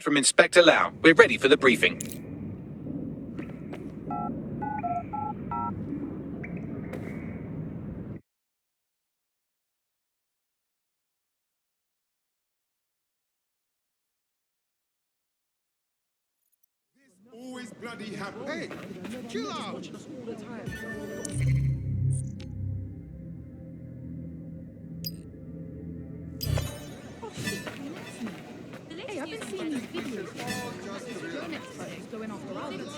From Inspector Lau. We're ready for the briefing. Always bloody happy. Hey, chill out. Hey, I've been seeing these videos of your next project going off the rails.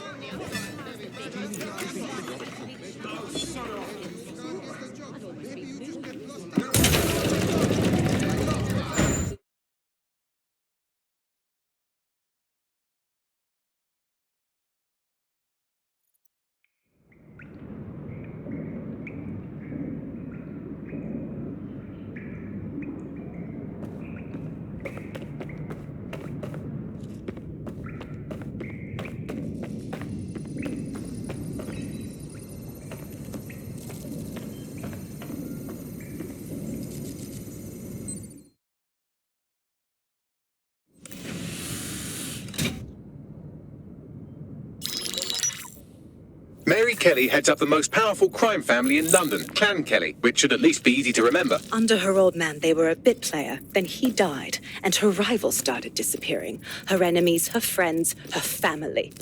Mary Kelley heads up the most powerful crime family in London, Clan Kelley, which should at least be easy to remember. Under her old man, they were a bit player. Then he died, and her rivals started disappearing. Her enemies, her friends, her family.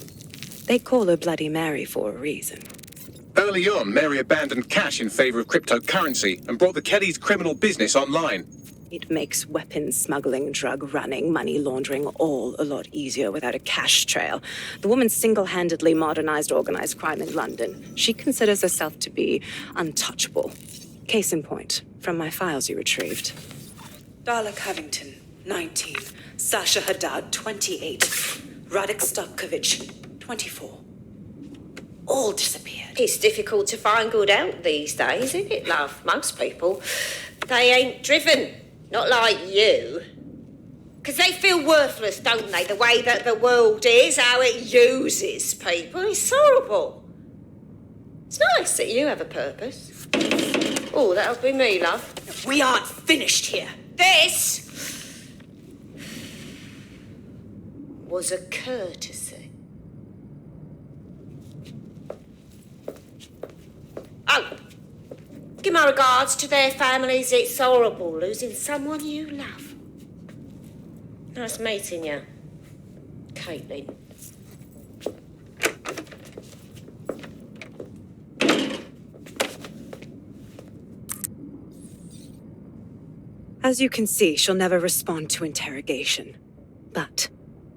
They call her Bloody Mary for a reason. Early on, Mary abandoned cash in favor of cryptocurrency and brought the Kellys' criminal business online. It makes weapons smuggling, drug running, money laundering all a lot easier without a cash trail. The woman single-handedly modernized organized crime in London. She considers herself to be untouchable. Case in point, from my files you retrieved. Darla Covington, 19. Sasha Haddad, 28. Radek Stopkovich, 24. All disappeared. It's difficult to find good help these days, isn't it, love? Most people, they ain't driven. Not like you. Because they feel worthless, don't they? The way that the world is, how it uses people. It's horrible. It's nice that you have a purpose. Oh, that'll be me, love. We aren't finished here. This was a courtesy. Oh. Give my regards to their families. It's horrible losing someone you love. Nice meeting you, Caitlin. As you can see, she'll never respond to interrogation. But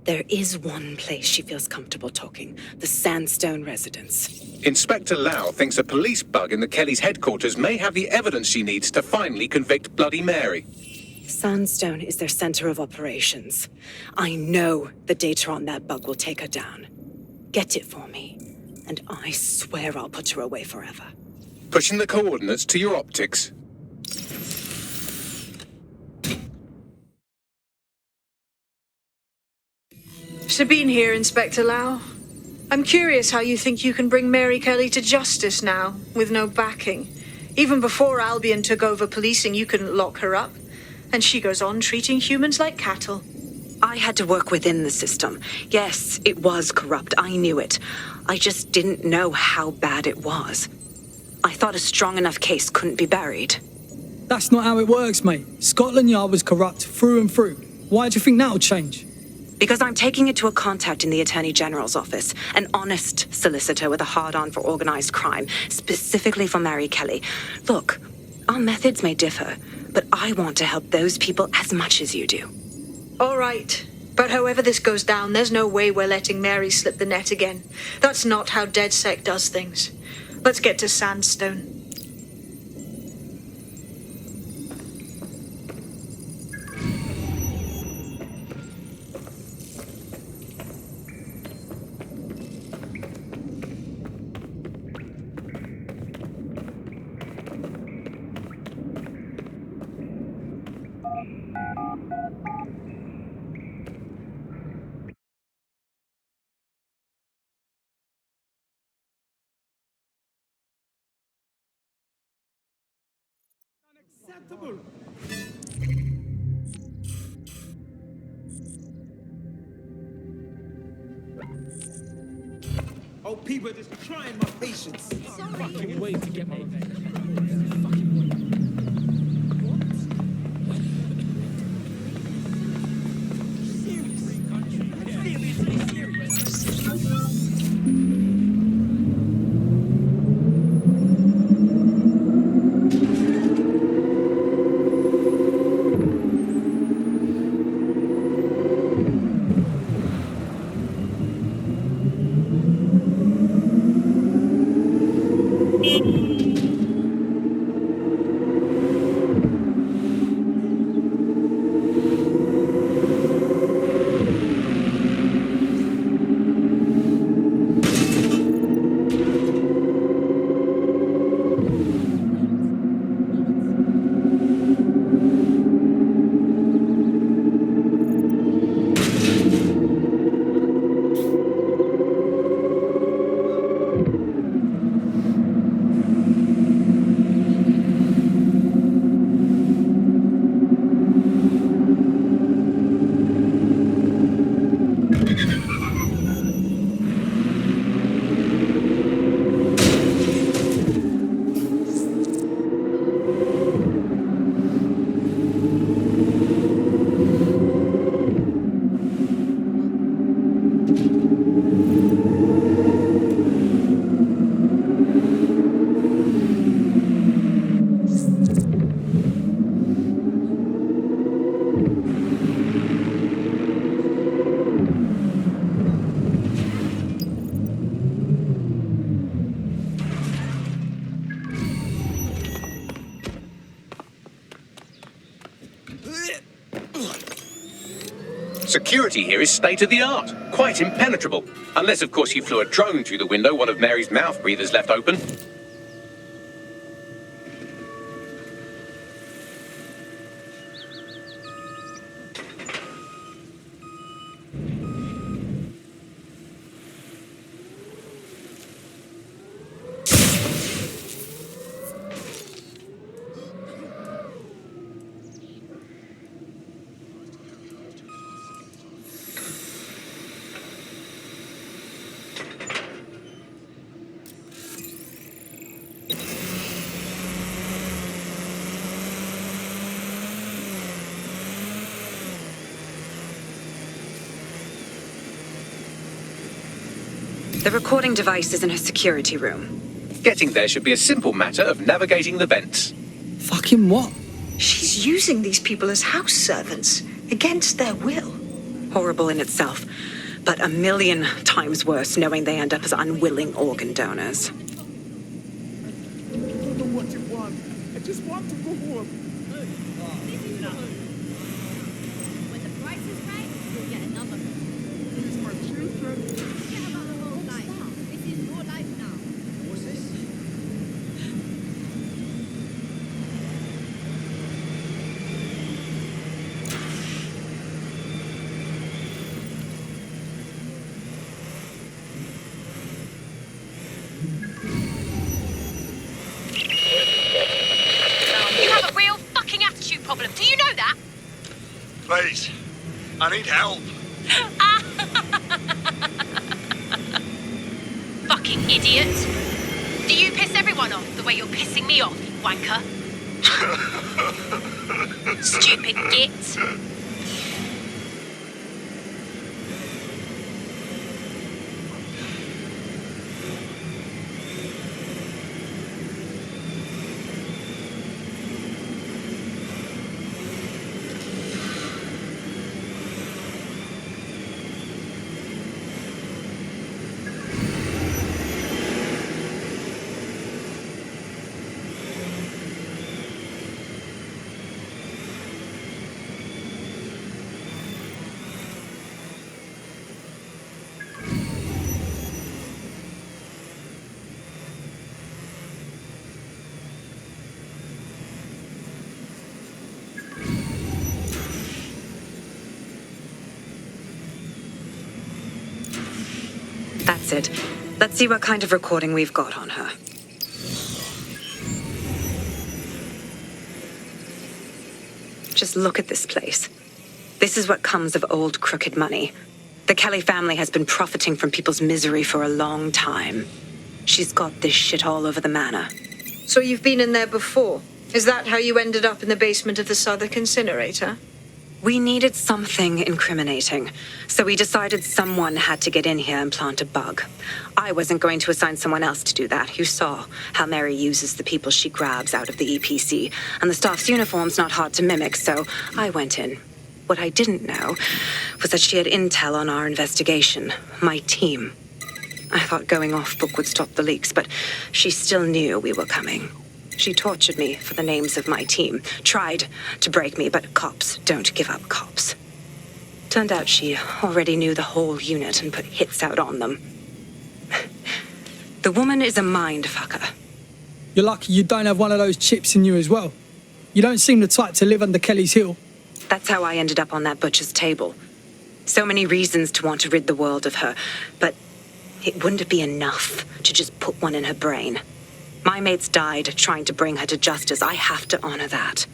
there is one place she feels comfortable talking, the Sandstone residence. Inspector Lau thinks a police bug in the Kellys' headquarters may have the evidence she needs to finally convict Bloody Mary. Sandstone is their center of operations. I know the data on that bug will take her down. Get it for me, and I swear I'll put her away forever. Pushing the coordinates to your optics. Sabine here, Inspector Lau. I'm curious how you think you can bring Mary Kelley to justice now, with no backing. Even before Albion took over policing, you couldn't lock her up. And she goes on treating humans like cattle. I had to work within the system. Yes, it was corrupt. I knew it. I just didn't know how bad it was. I thought a strong enough case couldn't be buried. That's not how it works, mate. Scotland Yard was corrupt through and through. Why do you think that'll change? Because I'm taking it to a contact in the Attorney General's office, an honest solicitor with a hard-on for organized crime, specifically for Mary Kelley. Look, our methods may differ, but I want to help those people as much as you do. All right. But however this goes down, there's no way we're letting Mary slip the net again. That's not how DedSec does things. Let's get to Sandstone. Unacceptable. Oh, people are just trying my patience. Fucking way to get my revenge. Security here is state-of-the-art, quite impenetrable. Unless, of course, you flew a drone through the window one of Mary's mouth breathers left open. The recording device is in her security room. Getting there should be a simple matter of navigating the vents. Fucking what? She's using these people as house servants, against their will. Horrible in itself, but a million times worse knowing they end up as unwilling organ donors. I don't know what you want. I just want to go home. When the price is right, you'll get another. These my children. Forget about the whole life. This is your life now. What's this? You have a real fucking attitude problem. Do you know that? Please, I need help. Fucking idiot. Do you piss everyone off the way you're pissing me off, you wanker? Stupid git. That's it. Let's see what kind of recording we've got on her. Just look at this place. This is what comes of old crooked money. The Kelley family has been profiting from people's misery for a long time. She's got this shit all over the manor. So you've been in there before? Is that how you ended up in the basement of the Southwark incinerator? We needed something incriminating, so we decided someone had to get in here and plant a bug. I wasn't going to assign someone else to do that. You saw how Mary uses the people she grabs out of the EPC, and the staff's uniform's not hard to mimic, so I went in. What I didn't know was that she had intel on our investigation, my team. I thought going off book would stop the leaks, but she still knew we were coming. She tortured me for the names of my team, tried to break me, but cops don't give up cops. Turned out she already knew the whole unit and put hits out on them. The woman is a mind fucker. You're lucky you don't have one of those chips in you as well. You don't seem the type to live under Kelley's heel. That's how I ended up on that butcher's table. So many reasons to want to rid the world of her, but it wouldn't be enough to just put one in her brain. My mates died trying to bring her to justice. I have to honor that.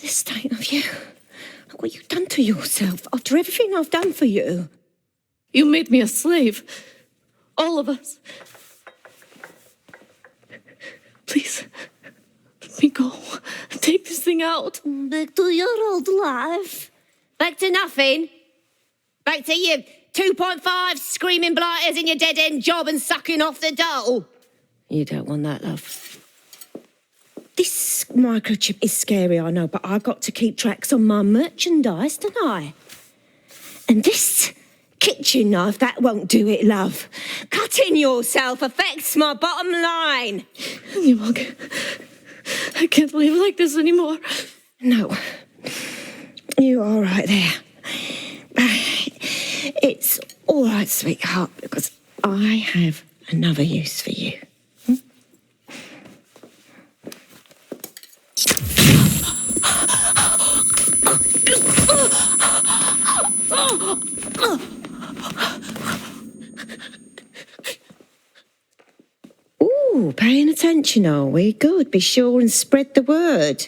State of you. Look what you've done to yourself after everything I've done for you. You made me a slave. All of us. Please, let me go. Take this thing out. Back to your old life. Back to nothing. Back to you 2.5 screaming blighters in your dead-end job and sucking off the dole. You don't want that, love. This microchip is scary, I know, but I've got to keep tracks on my merchandise, don't I? And this kitchen knife, that won't do it, love. Cutting yourself affects my bottom line. You mug. I can't live like this anymore. No. You're all right there. It's all right, sweetheart, because I have another use for you. Ooh, paying attention, are we? Good. Be sure and spread the word.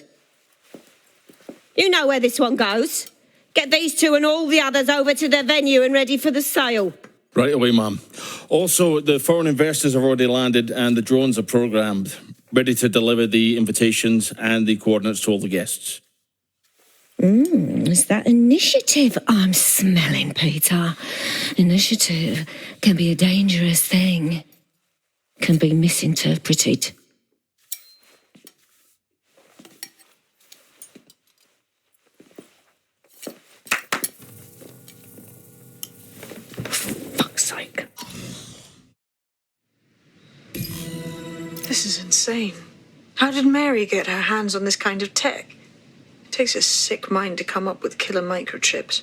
You know where this one goes. Get these two and all the others over to their venue and ready for the sale. Right away, ma'am. Also, the foreign investors have already landed and the drones are programmed, ready to deliver the invitations and the coordinates to all the guests. Is that initiative I'm smelling, Peter? Initiative can be a dangerous thing. Can be misinterpreted. Fuck's sake. This is insane. How did Mary get her hands on this kind of tech? It takes a sick mind to come up with killer microchips.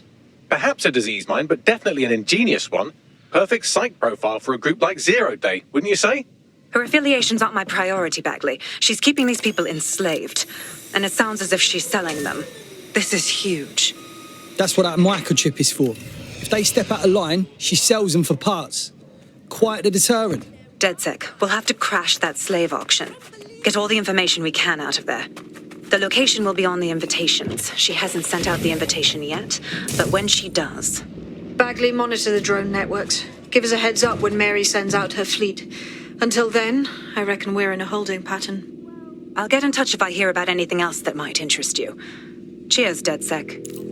Perhaps a disease mind, but definitely an ingenious one. Perfect psych profile for a group like Zero Day, wouldn't you say? Her affiliations aren't my priority, Bagley. She's keeping these people enslaved. And it sounds as if she's selling them. This is huge. That's what that microchip is for. If they step out of line, she sells them for parts. Quite a deterrent. DedSec, we'll have to crash that slave auction. Get all the information we can out of there. The location will be on the invitations. She hasn't sent out the invitation yet, but when she does... Bagley, monitor the drone networks. Give us a heads up when Mary sends out her fleet. Until then, I reckon we're in a holding pattern. I'll get in touch if I hear about anything else that might interest you. Cheers, DedSec.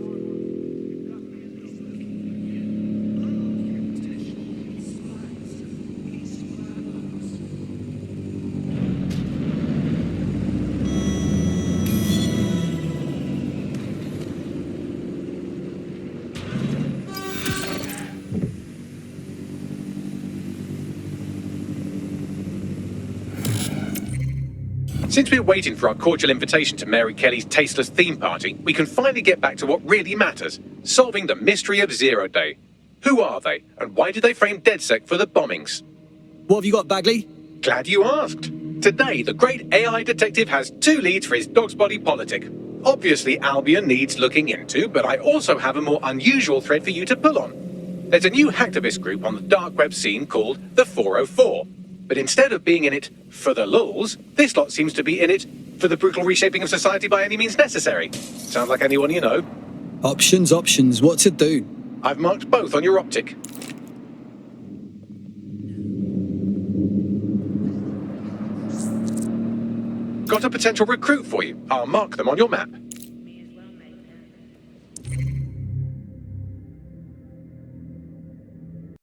Since we're waiting for our cordial invitation to Mary Kelley's tasteless theme party, we can finally get back to what really matters, solving the mystery of Zero Day. Who are they, and why did they frame DedSec for the bombings? What have you got, Bagley? Glad you asked. Today, the great AI detective has 2 leads for his dog's body politic. Obviously, Albion needs looking into, but I also have a more unusual thread for you to pull on. There's a new hacktivist group on the dark web scene called the 404. But instead of being in it for the lulz, this lot seems to be in it for the brutal reshaping of society by any means necessary. Sounds like anyone you know. Options, what to do? I've marked both on your optic. Got a potential recruit for you. I'll mark them on your map.